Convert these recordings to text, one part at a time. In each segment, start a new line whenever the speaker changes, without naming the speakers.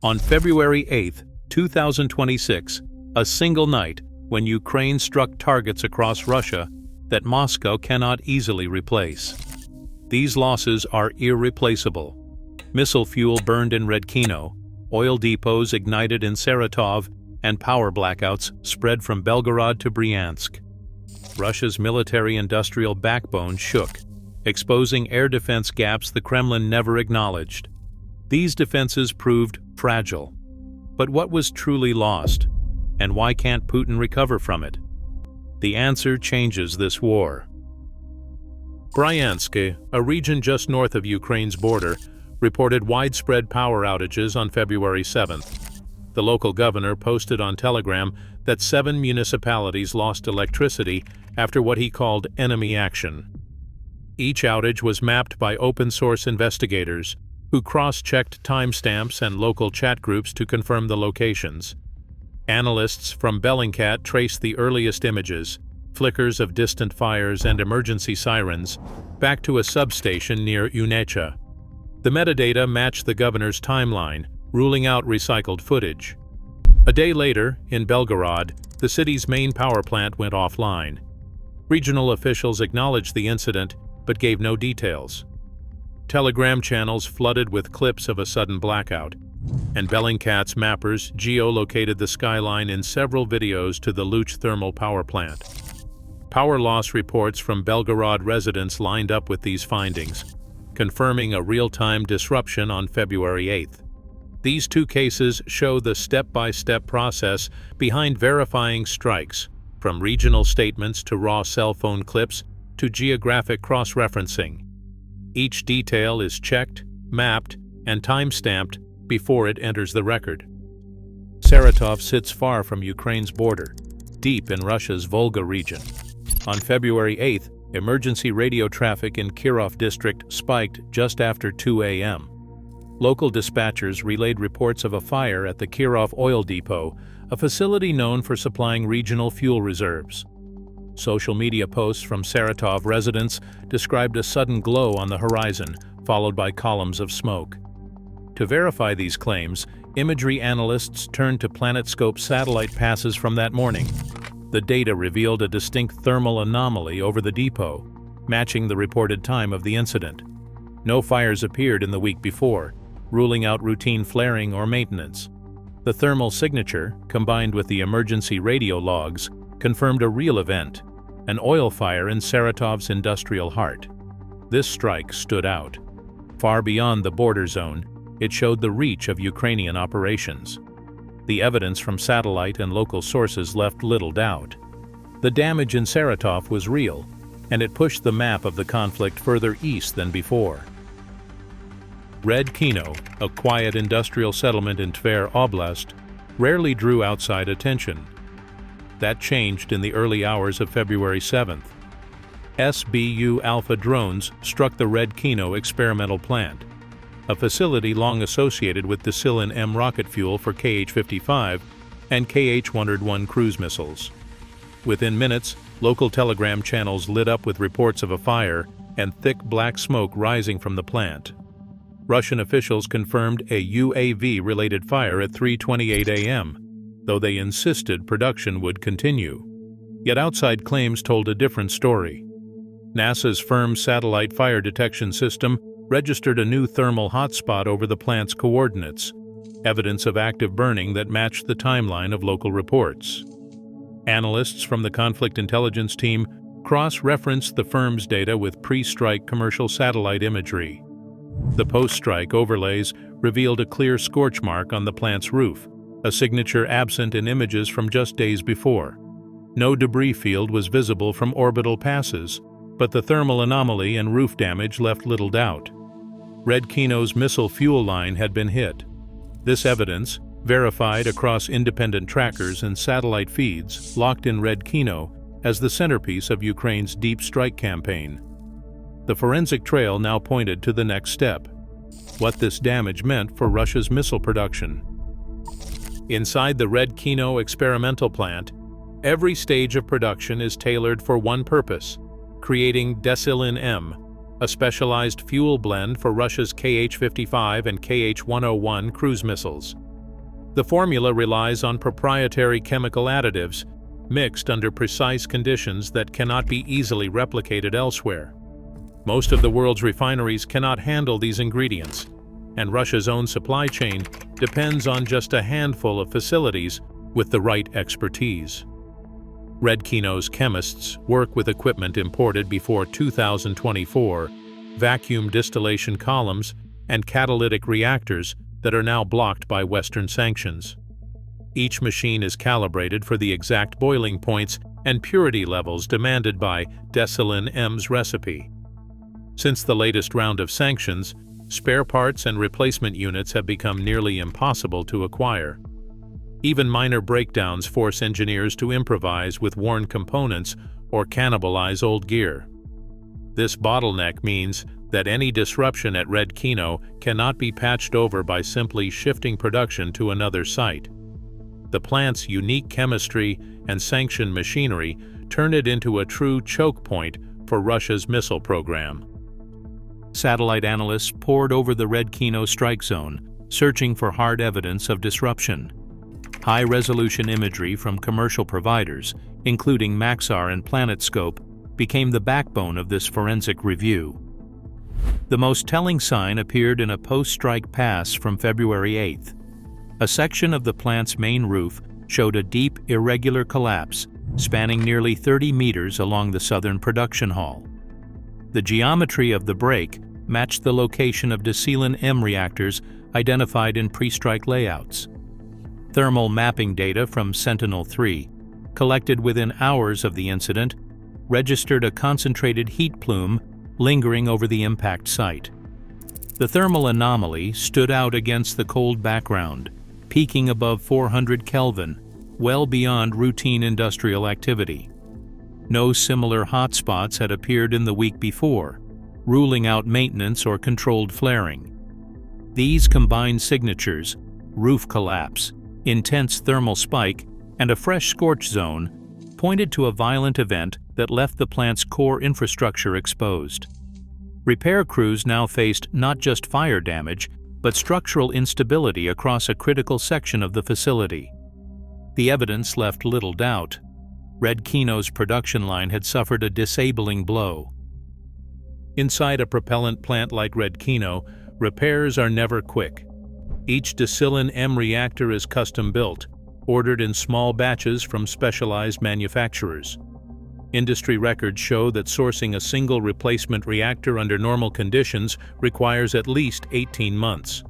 On February 8, 2026, a single night when Ukraine struck targets across Russia that Moscow cannot easily replace. These losses are irreplaceable. Missile fuel burned in Redkino, oil depots ignited in Saratov, and power blackouts spread from Belgorod to Bryansk. Russia's military-industrial backbone shook, exposing air defense gaps the Kremlin never acknowledged. These defenses proved fragile. But what was truly lost? And why can't Putin recover from it? The answer changes this war. Bryansk, a region just north of Ukraine's border, reported widespread power outages on February 7th. The local governor posted on Telegram that 7 municipalities lost electricity after what he called enemy action. Each outage was mapped by open-source investigators, who cross-checked timestamps and local chat groups to confirm the locations. Analysts from Bellingcat traced the earliest images, flickers of distant fires and emergency sirens, back to a substation near Unecha. The metadata matched the governor's timeline, ruling out recycled footage. A day later, in Belgorod, the city's main power plant went offline. Regional officials acknowledged the incident, but gave no details. Telegram channels flooded with clips of a sudden blackout, and Bellingcat's mappers geolocated the skyline in several videos to the Luch thermal power plant. Power loss reports from Belgorod residents lined up with these findings, confirming a real-time disruption on February 8th. These two cases show the step-by-step process behind verifying strikes, from regional statements to raw cell phone clips to geographic cross-referencing. Each detail is checked, mapped, and time-stamped before it enters the record. Saratov sits far from Ukraine's border, deep in Russia's Volga region. On February 8th, emergency radio traffic in Kirov district spiked just after 2 a.m. Local dispatchers relayed reports of a fire at the Kirov oil depot, a facility known for supplying regional fuel reserves. Social media posts from Saratov residents described a sudden glow on the horizon, followed by columns of smoke. To verify these claims, imagery analysts turned to PlanetScope satellite passes from that morning. The data revealed a distinct thermal anomaly over the depot, matching the reported time of the incident. No fires appeared in the week before, ruling out routine flaring or maintenance. The thermal signature, combined with the emergency radio logs, confirmed a real event, an oil fire in Saratov's industrial heart. This strike stood out. Far beyond the border zone, it showed the reach of Ukrainian operations. The evidence from satellite and local sources left little doubt. The damage in Saratov was real, and it pushed the map of the conflict further east than before. Redkino, a quiet industrial settlement in Tver Oblast, rarely drew outside attention. That changed in the early hours of February 7th. SBU Alpha drones struck the Redkino experimental plant, a facility long associated with Dacilin M rocket fuel for Kh-55 and Kh-101 cruise missiles. Within minutes, local telegram channels lit up with reports of a fire and thick black smoke rising from the plant. Russian officials confirmed a UAV-related fire at 3:28 a.m., though they insisted production would continue. Yet outside claims told a different story. NASA's firm satellite fire detection system registered a new thermal hotspot over the plant's coordinates, evidence of active burning that matched the timeline of local reports. Analysts from the conflict intelligence team cross-referenced the firm's data with pre-strike commercial satellite imagery. The post-strike overlays revealed a clear scorch mark on the plant's roof, a signature absent in images from just days before. No debris field was visible from orbital passes, but the thermal anomaly and roof damage left little doubt. Redkino's missile fuel line had been hit. This evidence, verified across independent trackers and satellite feeds, locked in Redkino as the centerpiece of Ukraine's deep strike campaign. The forensic trail now pointed to the next step: what this damage meant for Russia's missile production. Inside the Redkino experimental plant, every stage of production is tailored for one purpose: creating Dacilin M, a specialized fuel blend for Russia's Kh-55 and Kh-101 cruise missiles. The formula relies on proprietary chemical additives, mixed under precise conditions that cannot be easily replicated elsewhere. Most of the world's refineries cannot handle these ingredients, and Russia's own supply chain depends on just a handful of facilities with the right expertise. Red Kino's chemists work with equipment imported before 2024, vacuum distillation columns, and catalytic reactors that are now blocked by Western sanctions. Each machine is calibrated for the exact boiling points and purity levels demanded by Desilin M's recipe. Since the latest round of sanctions, spare parts and replacement units have become nearly impossible to acquire. Even minor breakdowns force engineers to improvise with worn components or cannibalize old gear. This bottleneck means that any disruption at Red Kino cannot be patched over by simply shifting production to another site. The plant's unique chemistry and sanctioned machinery turn it into a true choke point for Russia's missile program. Satellite analysts pored over the Red Kino strike zone, searching for hard evidence of disruption. High-resolution imagery from commercial providers, including Maxar and PlanetScope, became the backbone of this forensic review. The most telling sign appeared in a post-strike pass from February 8th. A section of the plant's main roof showed a deep, irregular collapse spanning nearly 30 meters along the southern production hall. The geometry of the break matched the location of Desilin M reactors identified in pre-strike layouts. Thermal mapping data from Sentinel-3, collected within hours of the incident, registered a concentrated heat plume lingering over the impact site. The thermal anomaly stood out against the cold background, peaking above 400 Kelvin, well beyond routine industrial activity. No similar hotspots had appeared in the week before, ruling out maintenance or controlled flaring. These combined signatures, roof collapse, intense thermal spike, and a fresh scorch zone, pointed to a violent event that left the plant's core infrastructure exposed. Repair crews now faced not just fire damage, but structural instability across a critical section of the facility. The evidence left little doubt. Red Kino's production line had suffered a disabling blow. Inside a propellant plant like Red Kino, repairs are never quick. Each Desilin M reactor is custom-built, ordered in small batches from specialized manufacturers. Industry records show that sourcing a single replacement reactor under normal conditions requires at least 18 months.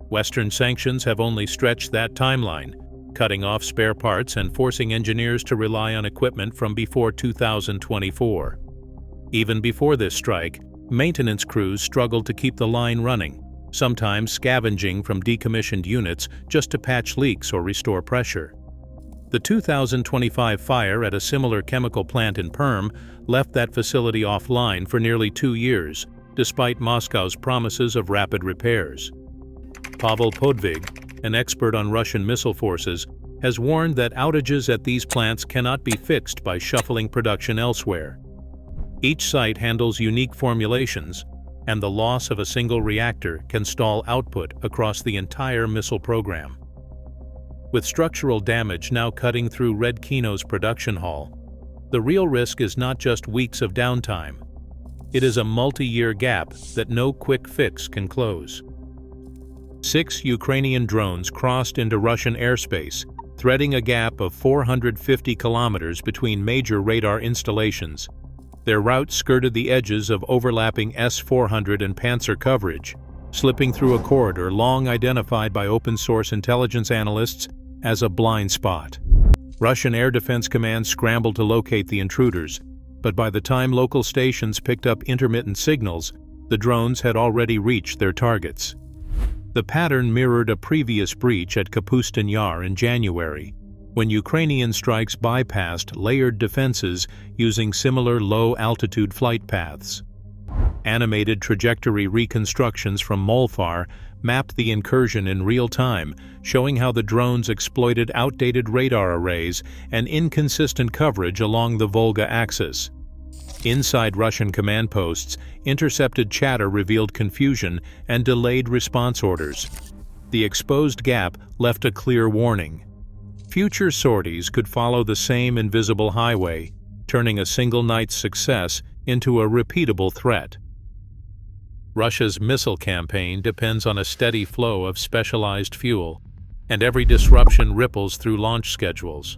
Western sanctions have only stretched that timeline, cutting off spare parts and forcing engineers to rely on equipment from before 2024. Even before this strike, maintenance crews struggled to keep the line running, sometimes scavenging from decommissioned units just to patch leaks or restore pressure. The 2025 fire at a similar chemical plant in Perm left that facility offline for nearly 2 years, despite Moscow's promises of rapid repairs. Pavel Podvig, an expert on Russian missile forces, has warned that outages at these plants cannot be fixed by shuffling production elsewhere. Each site handles unique formulations, and the loss of a single reactor can stall output across the entire missile program. With structural damage now cutting through Red Kino's production hall, the real risk is not just weeks of downtime. It is a multi-year gap that no quick fix can close. 6 Ukrainian drones crossed into Russian airspace, threading a gap of 450 kilometers between major radar installations. Their route skirted the edges of overlapping S-400 and Panzer coverage, slipping through a corridor long identified by open-source intelligence analysts as a blind spot. Russian Air Defense Command scrambled to locate the intruders, but by the time local stations picked up intermittent signals, the drones had already reached their targets. The pattern mirrored a previous breach at Kapustin Yar in January, when Ukrainian strikes bypassed layered defenses using similar low-altitude flight paths. Animated trajectory reconstructions from Molfar mapped the incursion in real time, showing how the drones exploited outdated radar arrays and inconsistent coverage along the Volga axis. Inside Russian command posts, intercepted chatter revealed confusion and delayed response orders. The exposed gap left a clear warning. Future sorties could follow the same invisible highway, turning a single night's success into a repeatable threat. Russia's missile campaign depends on a steady flow of specialized fuel, and every disruption ripples through launch schedules.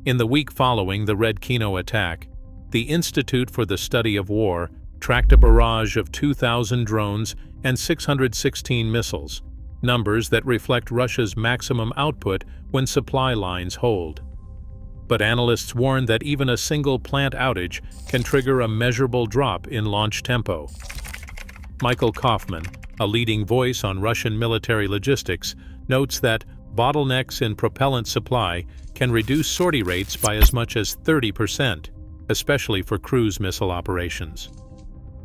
In the week following the Red Kino attack, the Institute for the Study of War tracked a barrage of 2,000 drones and 616 missiles, numbers that reflect Russia's maximum output when supply lines hold. But analysts warn that even a single plant outage can trigger a measurable drop in launch tempo. Michael Kaufman, a leading voice on Russian military logistics, notes that bottlenecks in propellant supply can reduce sortie rates by as much as 30%, especially for cruise missile operations.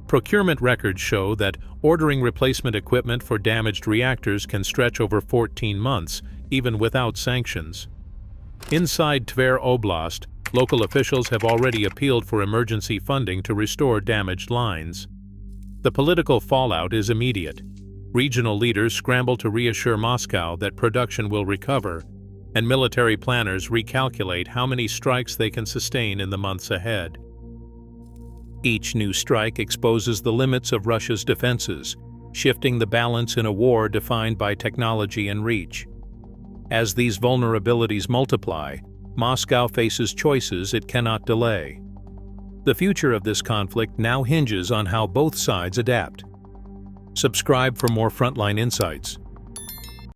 Procurement records show that ordering replacement equipment for damaged reactors can stretch over 14 months, even without sanctions. Inside Tver Oblast, local officials have already appealed for emergency funding to restore damaged lines. The political fallout is immediate. Regional leaders scramble to reassure Moscow that production will recover, and military planners recalculate how many strikes they can sustain in the months ahead. Each new strike exposes the limits of Russia's defenses, shifting the balance in a war defined by technology and reach. As these vulnerabilities multiply, Moscow faces choices it cannot delay. The future of this conflict now hinges on how both sides adapt. Subscribe for more Frontline Insights.